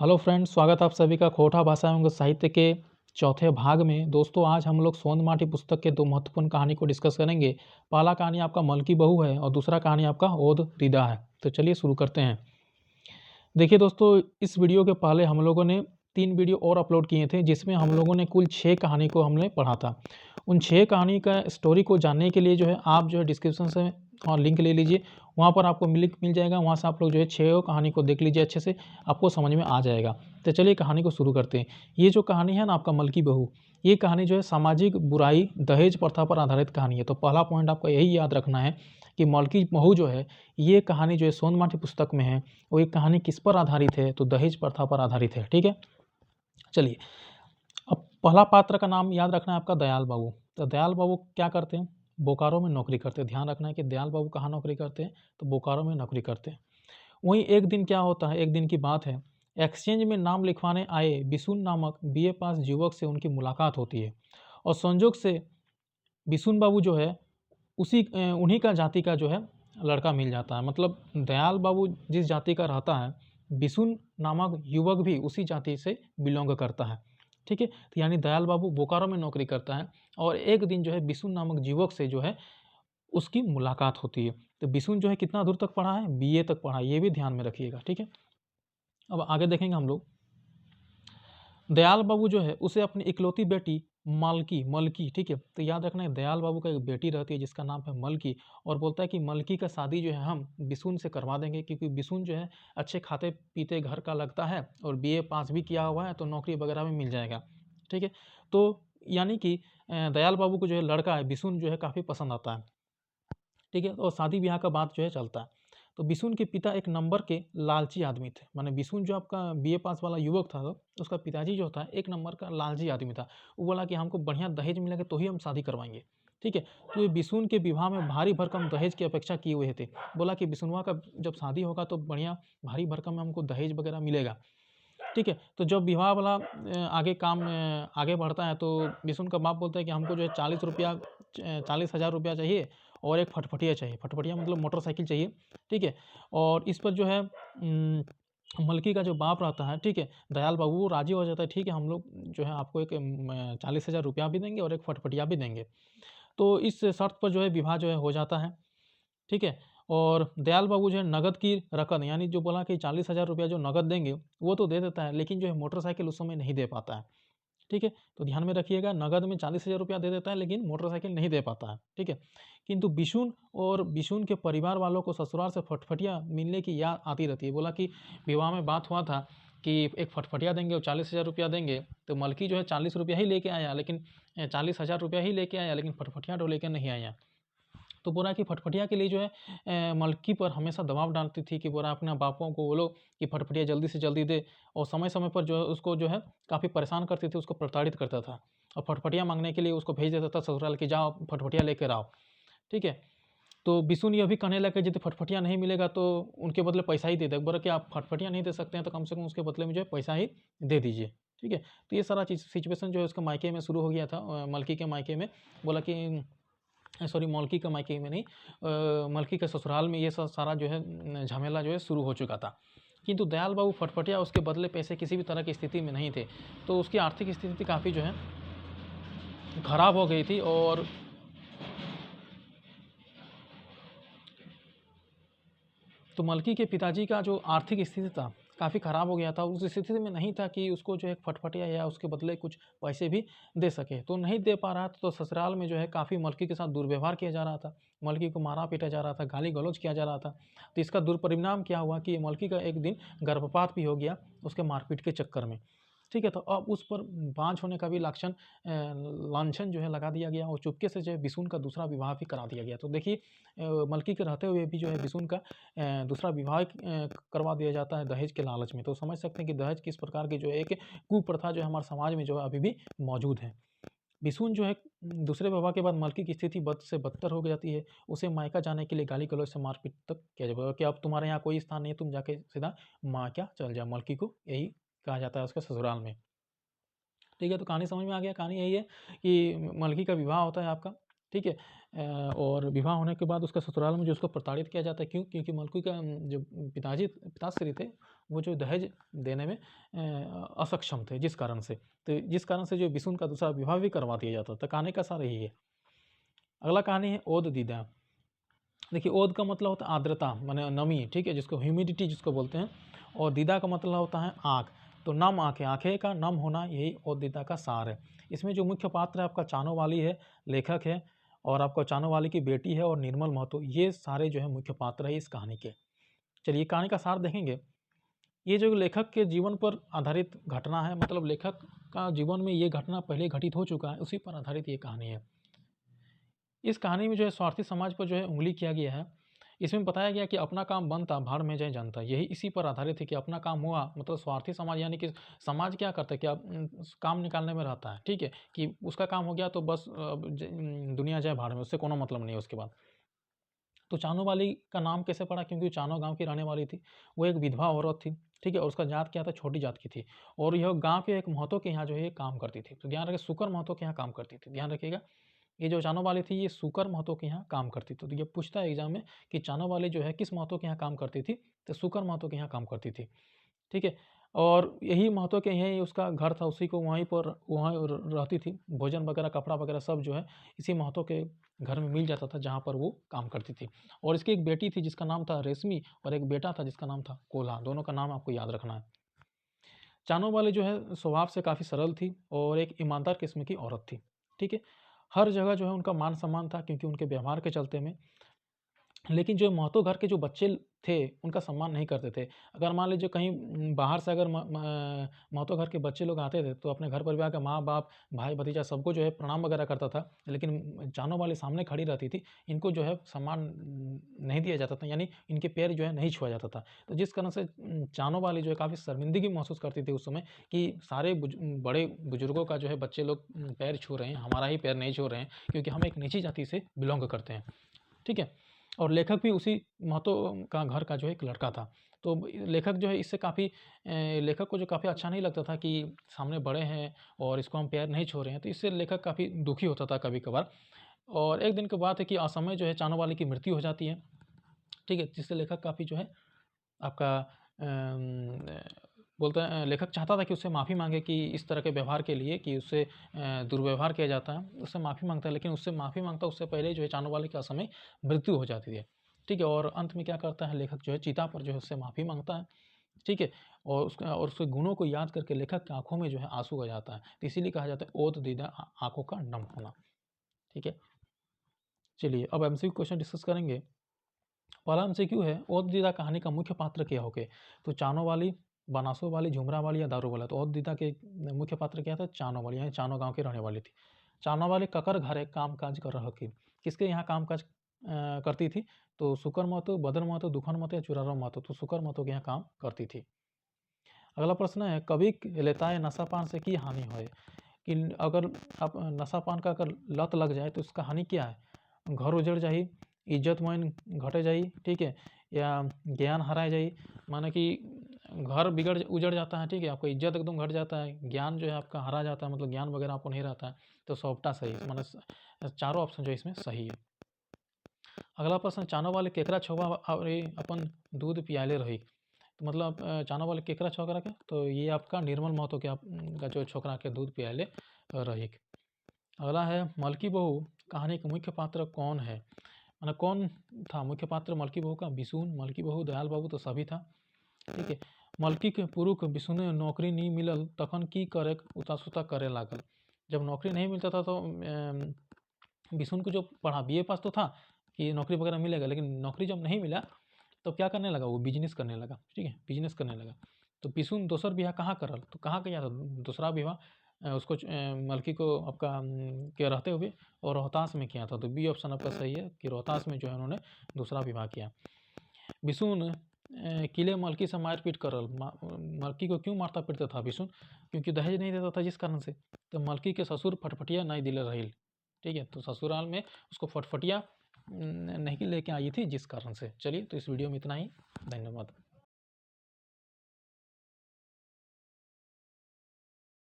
Hello friends, स्वागत है आप सभी का खोटा भाषा एवं साहित्य के चौथे भाग में। दोस्तों, आज हम लोग सोंद माटी पुस्तक के दो महत्वपूर्ण कहानी को डिस्कस करेंगे। पहला कहानी आपका मल की बहू है और दूसरा कहानी आपका ओद रिदा है। तो चलिए शुरू करते हैं। देखिए दोस्तों, इस वीडियो के पहले हम लोगों ने 3 वीडियो और अपलोड किए थे, जिसमें हम लोगों ने कुल 6 कहानी को हमने पढ़ा था। उन 6 कहानी का स्टोरी को जानने के लिए आप डिस्क्रिप्शन से और लिंक ले लीजिए, वहाँ पर आपको लिंक मिल जाएगा। वहाँ से आप लोग 6 कहानी को देख लीजिए, अच्छे से आपको समझ में आ जाएगा। तो चलिए कहानी को शुरू करते हैं। ये जो कहानी है ना आपका मल की बहू, ये कहानी सामाजिक बुराई, दहेज प्रथा पर आधारित कहानी है। तो पहला पॉइंट आपको यही याद रखना है कि मल की बहू ये कहानी सोंद माटी पुस्तक में है, वो ये कहानी किस पर आधारित है? तो दहेज प्रथा पर आधारित है। ठीक है, चलिए अब पहला पात्र का नाम याद रखना है आपका दयाल बाबू। तो दयाल बाबू क्या करते हैं? बोकारो में नौकरी करते हैं। ध्यान रखना है कि दयाल बाबू कहाँ नौकरी करते हैं? तो बोकारो में नौकरी करते हैं। वहीं एक दिन क्या होता है, एक दिन की बात है, एक्सचेंज में नाम लिखवाने आए बिशुन नामक बीए पास युवक से उनकी मुलाकात होती है और संजोग से बिशुन बाबू उन्हीं का जाति का लड़का मिल जाता है। मतलब दयाल बाबू जिस जाति का रहता है, बिशुन नामक युवक भी उसी जाति से बिलोंग करता है। ठीक है, तो यानी दयाल बाबू बोकारो में नौकरी करता है और एक दिन बिशुन नामक युवक से उसकी मुलाकात होती है। तो बिशुन कितना दूर तक पढ़ा है? बीए तक पढ़ा है, ये भी ध्यान में रखिएगा। ठीक है, अब आगे देखेंगे हम लोग। दयाल बाबू उसे अपनी इकलौती बेटी मलकी, ठीक है, तो याद रखना है दयाल बाबू का एक बेटी रहती है जिसका नाम है मलकी, और बोलता है कि मलकी का शादी हम बिशुन से करवा देंगे, क्योंकि बिशुन अच्छे खाते पीते घर का लगता है और बीए पास भी किया हुआ है, तो नौकरी वगैरह भी मिल जाएगा। ठीक है, तो यानी कि दयाल बाबू को लड़का है बिशुन काफ़ी पसंद आता है। ठीक है, और शादी ब्याह का बात चलता है। तो बिशुन के पिता एक नंबर के लालची आदमी थे। माने बिशुन आपका बीए पास वाला युवक था, तो उसका पिताजी था एक नंबर का लालची आदमी था। वो बोला कि हमको बढ़िया दहेज मिलेगा तो ही हम शादी करवाएंगे। ठीक है, तो ये बिशुन के विवाह में भारी भरकम दहेज की अपेक्षा किए हुए थे। बोला कि बिशुनवा का जब शादी होगा तो बढ़िया भारी भरकम में हमको दहेज वगैरह मिलेगा। ठीक है, तो जब विवाह वाला आगे बढ़ता है, तो बिशुन का बाप बोलता है कि हमको 40,000 रुपया चाहिए और एक फटफटिया चाहिए। फटफटिया मतलब मोटरसाइकिल चाहिए। ठीक है, और इस पर मलकी का जो बाप रहता है, ठीक है, दयाल बाबू, वो राजी हो जाता है। ठीक है, हम लोग आपको एक 40,000 रुपया भी देंगे और एक फटफटिया भी देंगे। तो इस शर्त पर विवाह हो जाता है। ठीक है, और दयाल बाबू नगद की रकम, यानी जो बोला कि 40,000 रुपया जो नगद देंगे वो तो दे देता है, लेकिन मोटरसाइकिल उस समय नहीं दे पाता है। ठीक है, तो ध्यान में रखिएगा, नगद में 40,000 रुपया दे देता है लेकिन मोटरसाइकिल नहीं दे पाता है। ठीक है, किंतु बिशुन के परिवार वालों को ससुराल से फटफटिया मिलने की याद आती रहती है। बोला कि विवाह में बात हुआ था कि एक फटफटिया देंगे और 40,000 रुपया देंगे, तो मलकी 40 रुपया ही लेके आया, लेकिन 40,000 रुपया ही लेके आया, लेकिन फटफटिया तो लेकर नहीं आया। तो बोला कि फटफटिया के लिए मलकी पर हमेशा दबाव डालती थी कि बोला अपने बापों को बोलो कि फटफटिया जल्दी से जल्दी दे, और समय समय पर उसको काफ़ी परेशान करती थी, उसको प्रताड़ित करता था और फटफटिया मांगने के लिए उसको भेज देता था ससुराल कि जाओ फटफटिया लेकर आओ। ठीक है, तो बिशुन ये भी कहने लगे यदि फटफटिया नहीं मिलेगा तो उनके बदले पैसा ही दे दे। बोला कि आप फटफटिया नहीं दे सकते हैं तो कम से कम उसके बदले में पैसा ही दे दीजिए। ठीक है, तो ये सारा चीज़ सिचुएशन उसके मायके में शुरू हो गया था, मलकी के मायके में। बोला कि सॉरी, मलकी के मायके में नहीं, मलकी के ससुराल में ये सारा झमेला शुरू हो चुका था। किंतु दयाल बाबू फटफटिया उसके बदले पैसे किसी भी तरह की स्थिति में नहीं थे, तो उसकी आर्थिक स्थिति काफ़ी खराब हो गई थी, और तो मलकी के पिताजी का जो आर्थिक स्थिति था काफ़ी ख़राब हो गया था। उस स्थिति में नहीं था कि उसको एक फटफटिया या उसके बदले कुछ पैसे भी दे सके, तो नहीं दे पा रहा था। तो ससुराल में काफ़ी मलकी के साथ दुर्व्यवहार किया जा रहा था, मलकी को मारा पीटा जा रहा था, गाली गलौज किया जा रहा था। तो इसका दुष्परिणाम क्या हुआ कि मलकी का एक दिन गर्भपात भी हो गया उसके मारपीट के चक्कर में। ठीक है, तो अब उस पर बाँझ होने का भी लांछन लगा दिया गया और चुपके से बिशुन का दूसरा विवाह भी करा दिया गया। तो देखिए, मलकी के रहते हुए भी बिशुन का दूसरा विवाह करवा दिया जाता है दहेज के लालच में। तो समझ सकते हैं कि दहेज किस प्रकार की एक कुप्रथा हमारे समाज में अभी भी मौजूद है। बिशुन दूसरे विवाह के बाद मलकी की स्थिति बद से बदतर हो जाती है। उसे मायका जाने के लिए गाली गलौज से मारपीट तक किया जाएगा कि अब तुम्हारे यहाँ कोई स्थान नहीं है, तुम जाके सीधा मायका चल जाओ। मलकी को यही कहा जाता है उसके ससुराल में। ठीक है, तो कहानी समझ में आ गया। कहानी यही है कि मलकी का विवाह होता है आपका ठीक है। और विवाह होने के बाद उसके ससुराल में जो उसको प्रताड़ित किया जाता है, क्यों? क्योंकि मलकी का जो पिताश्री थे वो जो दहेज देने में असक्षम थे, जिस कारण से, तो जिस कारण से जो बिशुन का दूसरा विवाह भी करवा दिया जाता था। कहानी का सार यही है। अगला कहानी है ओद दीदा। देखिए, ओद का मतलब होता है आर्द्रता, माने नमी, ठीक है, जिसको ह्यूमिडिटी जिसको बोलते हैं, और दीदा का मतलब होता है आँख। तो नम आँखें, आँखें का नम होना, यही ओद दीदा का सार है। इसमें जो मुख्य पात्र है आपका चानोवाली है, लेखक है, और आपका चानोवाली की बेटी है, और निर्मल महतो, ये सारे जो है मुख्य पात्र है इस कहानी के। चलिए कहानी का सार देखेंगे। ये जो लेखक के जीवन पर आधारित घटना है, मतलब लेखक का जीवन में ये घटना पहले घटित हो चुका है, उसी पर आधारित ये कहानी है। इस कहानी में जो है स्वार्थी समाज पर जो है उंगली किया गया है। इसमें बताया गया कि अपना काम बनता भाड़ में जाए जनता, यही इसी पर आधारित है कि अपना काम हुआ, मतलब स्वार्थी समाज, यानी कि समाज क्या करता है कि काम निकालने में रहता है, ठीक है, कि उसका काम हो गया तो बस दुनिया जाए भाड़ में, उससे कोनो मतलब नहीं है उसके बाद। तो चानो वाली का नाम कैसे पड़ा? क्योंकि चानो गांव की रहने वाली थी, वो एक विधवा औरत थी, ठीक है, और उसका जात क्या था? छोटी जात की थी, और यह गांव के एक महतो के यहाँ जो है काम करती थी। तो ध्यान रखिए, सुकर महतो के यहाँ काम करती थी, ध्यान रखिएगा। ये जो चानो वाली थी, ये सुकर महतो के यहाँ काम करती थी। तो ये पूछता है एग्जाम में कि चानो वाली जो है किस महतो के यहाँ काम करती थी? तो सुकर महतो के यहाँ काम करती थी, ठीक है। और यही महतो के यहीं उसका घर था, उसी को वहाँ रहती थी। भोजन वगैरह, कपड़ा वगैरह सब जो है इसी महतो के घर में मिल जाता था, जहाँ पर वो काम करती थी। और इसकी एक बेटी थी जिसका नाम था रेशमी, और एक बेटा था जिसका नाम था कोल्हा। दोनों का नाम आपको याद रखना है। चानो वाली जो है स्वभाव से काफ़ी सरल थी, और एक ईमानदार किस्म की औरत थी, ठीक है। हर जगह जो है उनका मान सम्मान था, क्योंकि उनके व्यवहार के चलते में। लेकिन जो महतो घर के जो बच्चे थे, उनका सम्मान नहीं करते थे। अगर मान लीजिए कहीं बाहर से अगर महतो घर के बच्चे लोग आते थे, तो अपने घर परिवार के माँ-बाप, भाई-भतीजा सबको जो है प्रणाम वगैरह करता था। लेकिन चानो वाली सामने खड़ी रहती थी, इनको जो है सम्मान नहीं दिया जाता था, यानी इनके पैर जो है नहीं छुआ जाता था। तो जिस कारण से चानो वाली जो है काफ़ी शर्मिंदगी महसूस करती थी उस समय, कि सारे बड़े बुजुर्गों का जो है बच्चे लोग पैर छू रहे हैं, हमारा ही पैर नहीं छू रहे हैं, क्योंकि हम एक नीची जाति से बिलॉन्ग करते हैं, ठीक है। और लेखक भी उसी महतो का घर का जो है एक लड़का था। तो लेखक जो है इससे काफ़ी लेखक को जो काफ़ी अच्छा नहीं लगता था कि सामने बड़े हैं और इसको हम पैर नहीं छू रहे हैं, तो इससे लेखक काफ़ी दुखी होता था कभी-कभार। और एक दिन की बात है कि असमय जो है चानो वाली की मृत्यु हो जाती है, ठीक है, जिससे लेखक काफ़ी जो है आपका बोलता है, लेखक चाहता था कि उससे माफ़ी माँगे कि इस तरह के व्यवहार के लिए, कि उससे दुर्व्यवहार किया जाता है, उससे माफ़ी माँगता है। लेकिन उससे माफ़ी माँगता उससे पहले जो है चानो वाले की असमय मृत्यु हो जाती है, ठीक है। और अंत में क्या करता है लेखक, जो है चिता पर जो है उससे माफ़ी माँगता है, ठीक है। और उसके गुणों को याद करके लेखक की आँखों में जो है आँसू आ जाता है। तो इसीलिए कहा जाता है ओत दीदा, आँखों का नम होना, ठीक है। चलिए अब एमसीक्यू क्वेश्चन डिस्कस करेंगे। पहला एमसीक्यू है, ओत दीदा कहानी का मुख्य पात्र क्या होगे? तो चानो वाली, बनासो वाली, झुमरा वाली या दारू वाला? तो ओत दीदा के मुख्य पात्र क्या था? चानो वाली, यानी चानो गांव की रहने वाली थी। चानो वाली ककर घरे काम काज कर रही थी। किसके यहाँ काम काज करती थी? तो सुकर महतो, बदर महतो, दुखन महतो या चुराराम महतो? तो सुकर महतो के यहाँ काम करती थी। अगला प्रश्न है, कभी लेता है नशापान से की हानि होए? कि अगर आप नशापान का अगर लत लग जाए तो उसका हानि क्या है? घर उजड़ जाही, इज्जत मान घटे जाई, ठीक है, या ज्ञान हराए जाई, माने कि घर उजड़ जाता है, ठीक है, आपका इज्जत एकदम घट जाता है, ज्ञान जो है आपका हरा जाता है, मतलब ज्ञान वगैरह आपको नहीं रहता है। तो सौंपटा सही, माने चारों ऑप्शन जो है इसमें सही है। अगला प्रश्न, चानो वाले केकरा छुआ और अपन दूध पियाले रही? तो मतलब चानो वाले केकरा छोकरा के? तो ये आपका निर्मल महतो के का जो छोकरा के दूध पियाले रही। अगला है, मलकी बहू कहानी का मुख्य पात्र कौन है? माने कौन था मुख्य पात्र मलकी बहू का? बिशुन, मलकी बहू, दयाल बाबू, तो सभी था, ठीक है। मलकी के पुरुष बिशुने नौकरी नहीं मिलल तखन की करे उतासुता करे लागल। जब नौकरी नहीं मिलता था तो बिशुन को जो पढ़ा, बीए पास तो था कि नौकरी वगैरह मिलेगा, लेकिन नौकरी जब नहीं मिला तो क्या करने लगा? वो बिजनेस करने लगा, ठीक है, बिजनेस करने लगा। तो बिशुन दोसर बियाह कहाँ करल? तो कहाँ किया था दूसरा विवाह? उसको मलकी को आपका के रहते हुए, और रोहतास में किया था। तो बी ऑप्शन आपका सही है कि रोहतास में जो है उन्होंने दूसरा विवाह किया। बिशुन किले मलकी से मारपीट करल। मलकी को क्यों मारता पीटता था बिशुन? क्योंकि दहेज नहीं देता था, जिस कारण से। तो मलकी के ससुर फटफटिया नहीं दिले रही, ठीक है, तो ससुराल में उसको फटफटिया नहीं लेके आई थी, जिस कारण से। चलिए, तो इस वीडियो में इतना ही। धन्यवाद।